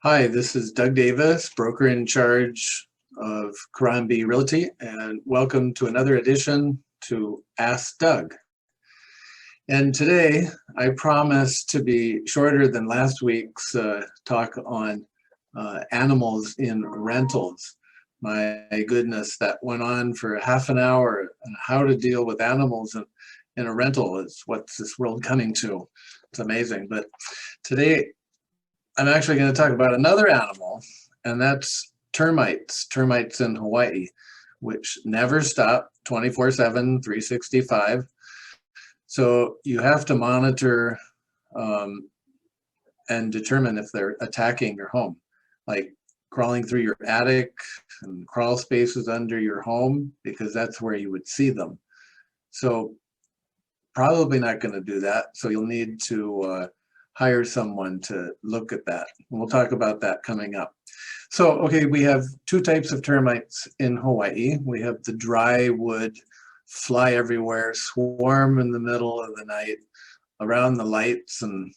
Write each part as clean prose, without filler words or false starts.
Hi, this is Doug Davis, broker in charge of Karambi Realty, and welcome to another edition to Ask Doug. And today, I promise to be shorter than last week's talk on animals in rentals. My goodness, that went on for half an hour. And how to deal with animals in a rental is what's this world coming to. It's amazing. But today, I'm actually going to talk about another animal, and that's termites. Termites in Hawaii, which never stop 24/7, 365. So you have to monitor and determine if they're attacking your home, like crawling through your attic and crawl spaces under your home, because that's where you would see them. So probably not going to do that. So you'll need to hire someone to look at that. And we'll talk about that coming up. So, okay, we have two types of termites in Hawaii. We have the dry wood, fly everywhere, swarm in the middle of the night, around the lights and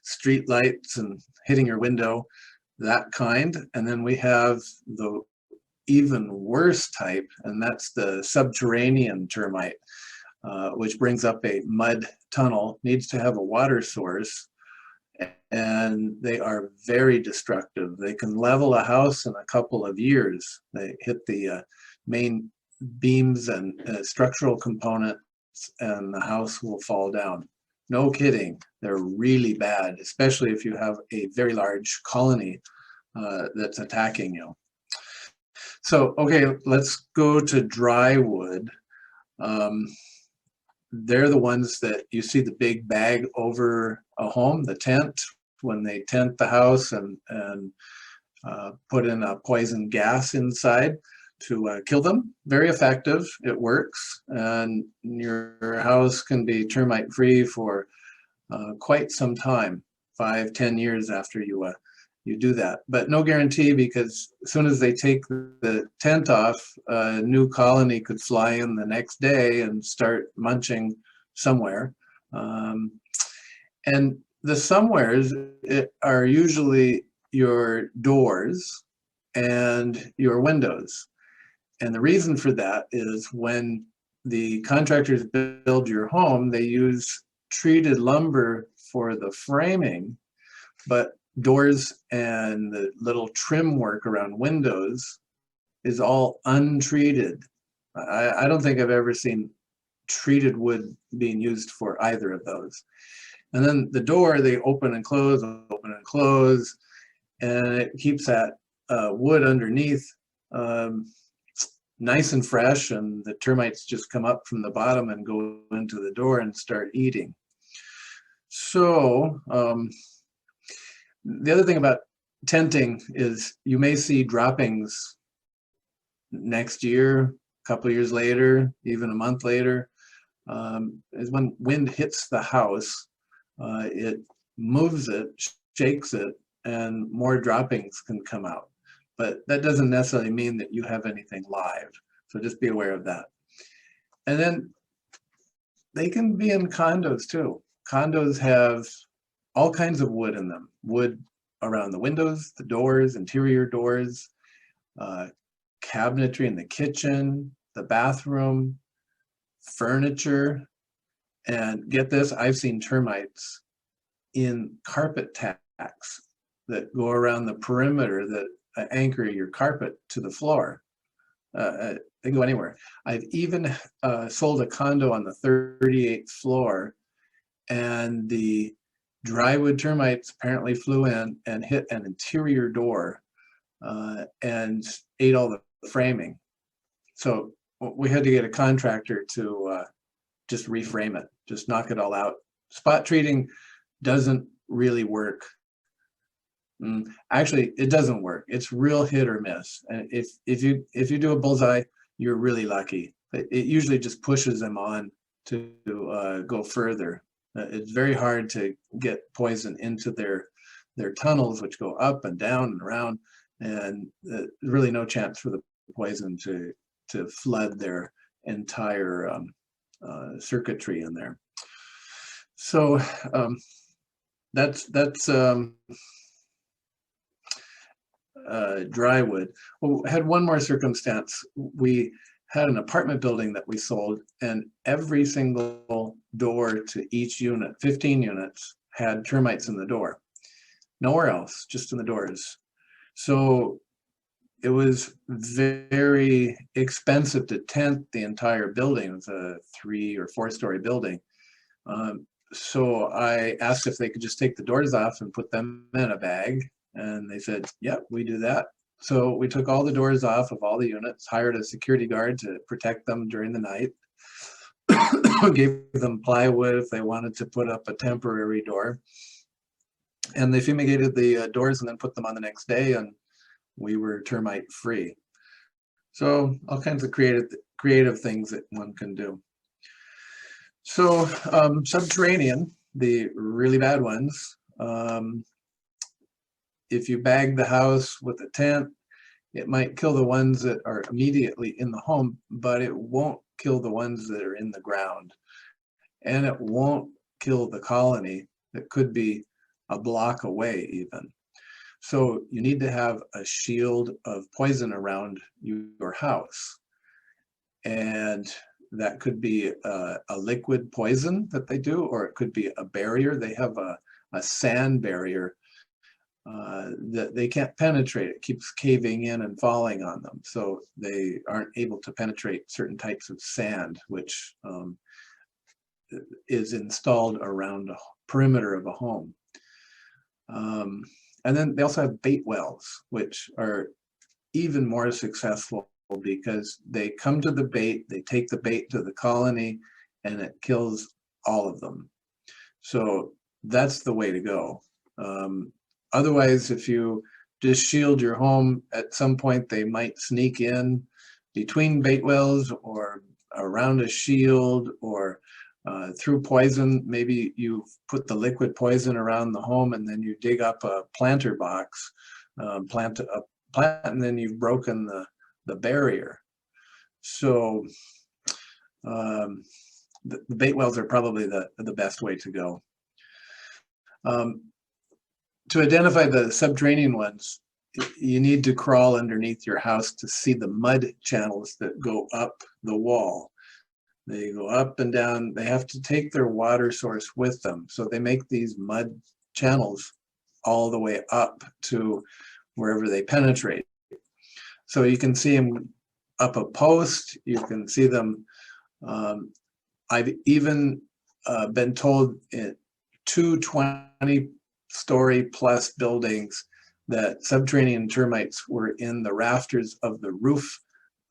street lights and hitting your window, that kind. And then we have the even worse type, and that's the subterranean termite. Which brings up a mud tunnel, needs to have a water source, and they are very destructive. They can level a house in a couple of years. They hit the main beams and structural components, and the house will fall down. No kidding, they're really bad, especially if you have a very large colony that's attacking you. So, okay, let's go to dry wood. They're the ones that you see the big bag over a home, the tent, when they tent the house and put in a poison gas inside to kill them. Very effective. It works. And your house can be termite free for quite some time, 5-10 years after you do that. But no guarantee, because as soon as they take the tent off, a new colony could fly in the next day and start munching somewhere. And the somewheres are usually your doors and your windows. And the reason for that is when the contractors build your home, they use treated lumber for the framing, but doors and the little trim work around windows is all untreated. I don't think I've ever seen treated wood being used for either of those. And then the door, they open and close, and it keeps that wood underneath nice and fresh, and the termites just come up from the bottom and go into the door and start eating. So the other thing about tenting is you may see droppings next year, a couple of years later, even a month later. Is when wind hits the house, it moves it, shakes it, and more droppings can come out. But that doesn't necessarily mean that you have anything live. So just be aware of that. And then they can be in condos too. Condos have all kinds of wood in them. Wood around the windows, the doors, interior doors, cabinetry in the kitchen, the bathroom, furniture. And get this, I've seen termites in carpet tacks that go around the perimeter that anchor your carpet to the floor. They go anywhere. I've even sold a condo on the 38th floor, and the drywood termites apparently flew in and hit an interior door and ate all the framing. So we had to get a contractor to just reframe it, just knock it all out. Spot treating doesn't really work. Actually, it doesn't work. It's real hit or miss. And if you do a bullseye, you're really lucky. It usually just pushes them on to go further. It's very hard to get poison into their tunnels, which go up and down and around, and really no chance for the poison to flood their entire circuitry in there. So that's dry wood. Well, we had one more circumstance. We had an apartment building that we sold, and every single door to each unit, 15 units, had termites in the door. Nowhere else, just in the doors. So it was very expensive to tent the entire building. It was a 3 or 4 story building. So I asked if they could just take the doors off and put them in a bag. And they said, yep, we do that. So we took all the doors off of all the units, hired a security guard to protect them during the night, gave them plywood if they wanted to put up a temporary door. And they fumigated the doors and then put them on the next day, and we were termite free. So all kinds of creative things that one can do. So subterranean, the really bad ones, if you bag the house with a tent, it might kill the ones that are immediately in the home, but it won't kill the ones that are in the ground. And it won't kill the colony that could be a block away even. So you need to have a shield of poison around your house. And that could be a liquid poison that they do, or it could be a barrier. They have a sand barrier that they can't penetrate. It keeps caving in and falling on them. So they aren't able to penetrate certain types of sand, which is installed around a perimeter of a home. And then they also have bait wells, which are even more successful because they come to the bait, they take the bait to the colony, and it kills all of them. So that's the way to go. Otherwise, if you just shield your home, at some point they might sneak in between bait wells or around a shield or through poison. Maybe you put the liquid poison around the home and then you dig up a planter box, plant, and then you've broken the barrier. So the bait wells are probably the best way to go. To identify the subterranean ones, you need to crawl underneath your house to see the mud channels that go up the wall. They go up and down. They have to take their water source with them. So they make these mud channels all the way up to wherever they penetrate. So you can see them up a post. You can see them. I've even been told in 220-story plus buildings that subterranean termites were in the rafters of the roof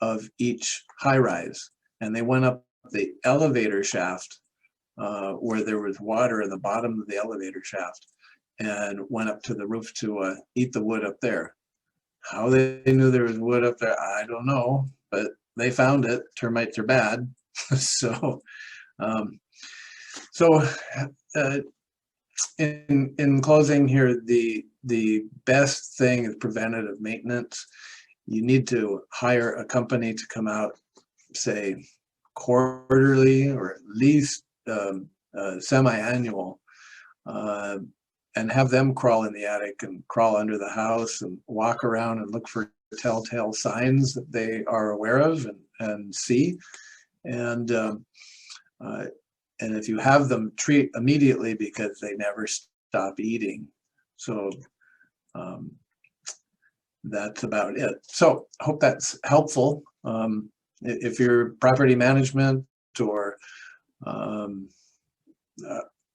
of each high-rise, and they went up the elevator shaft where there was water in the bottom of the elevator shaft and went up to the roof to eat the wood up there. How they knew there was wood up there, I don't know, but they found it. Termites are bad. So in closing here, the best thing is preventative maintenance. You need to hire a company to come out, say, quarterly or at least semi-annual, and have them crawl in the attic and crawl under the house and walk around and look for telltale signs that they are aware of and see. And if you have them, treat immediately because they never stop eating. So that's about it. So I hope that's helpful. If you're property management or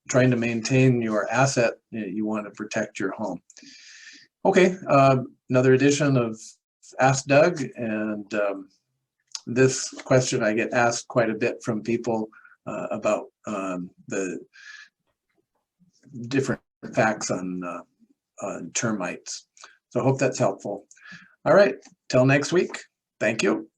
trying to maintain your asset, you want to protect your home. Okay, another edition of Ask Doug, and this question I get asked quite a bit from people about the different facts on termites. So I hope that's helpful. All right, till next week. Thank you.